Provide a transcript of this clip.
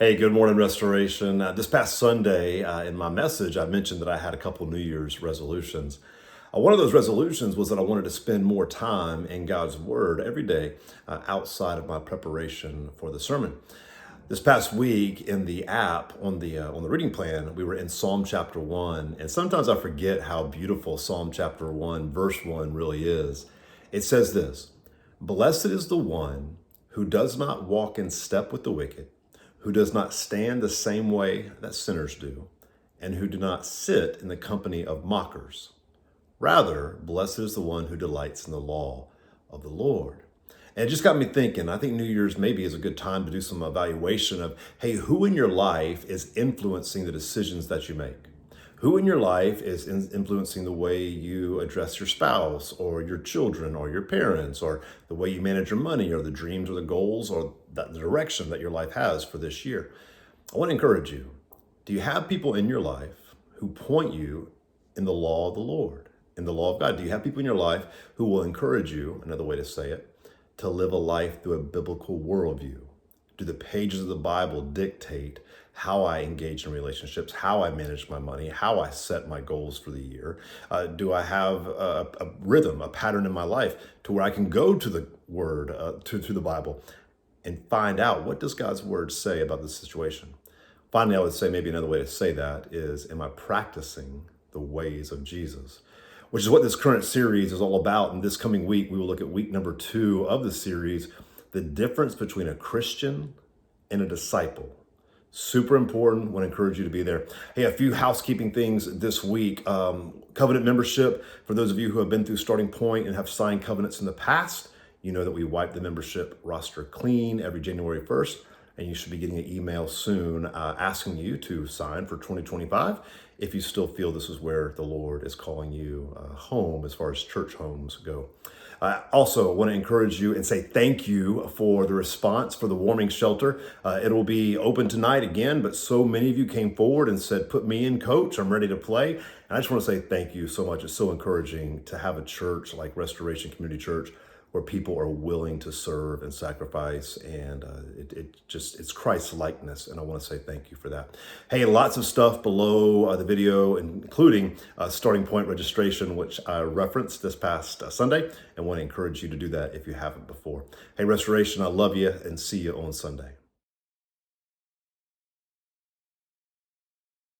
Hey, good morning, Restoration. This past Sunday, in my message, I mentioned that I had a couple New Year's resolutions. One of those resolutions was that I wanted to spend more time in God's Word every day outside of my preparation for the sermon. This past week in the app on the reading plan, we were in Psalm chapter 1, and sometimes I forget how beautiful Psalm chapter 1, verse 1 really is. It says this: "Blessed is the one who does not walk in step with the wicked, who does not stand the same way that sinners do, and who do not sit in the company of mockers. Rather, blessed is the one who delights in the law of the Lord." And it just got me thinking. I think New Year's maybe is a good time to do some evaluation of, hey, who in your life is influencing the decisions that you make? Who in your life is influencing the way you address your spouse or your children or your parents, or the way you manage your money, or the dreams or the goals or the direction that your life has for this year? I want to encourage you. Do you have people in your life who point you in the law of the Lord, in the law of God? Do you have people in your life who will encourage you, another way to say it, to live a life through a biblical worldview? Do the pages of the Bible dictate how I engage in relationships, how I manage my money, how I set my goals for the year? Do I have a rhythm, a pattern in my life to where I can go to the Word, to the Bible, and find out, what does God's Word say about this situation? Finally, I would say maybe another way to say that is, am I practicing the ways of Jesus? Which is what this current series is all about. And this coming week, we will look at week number 2 of the series, the difference between a Christian and a disciple. Super important. I want to encourage you to be there. Hey, a few housekeeping things this week. Covenant membership. For those of you who have been through Starting Point and have signed covenants in the past, you know that we wipe the membership roster clean every January 1st. And you should be getting an email soon asking you to sign for 2025 if you still feel this is where the Lord is calling you home as far as church homes go. I also want to encourage you and say thank you for the response for the warming shelter. It will be open tonight again, but so many of you came forward and said, "Put me in, coach. I'm ready to play." And I just want to say thank you so much. It's so encouraging to have a church like Restoration Community Church where people are willing to serve and sacrifice, and it's Christ's likeness, and I want to say thank you for that. Hey, lots of stuff below the video, including Starting Point registration, which I referenced this past Sunday, and want to encourage you to do that if you haven't before. Hey, Restoration, I love you, and see you on Sunday.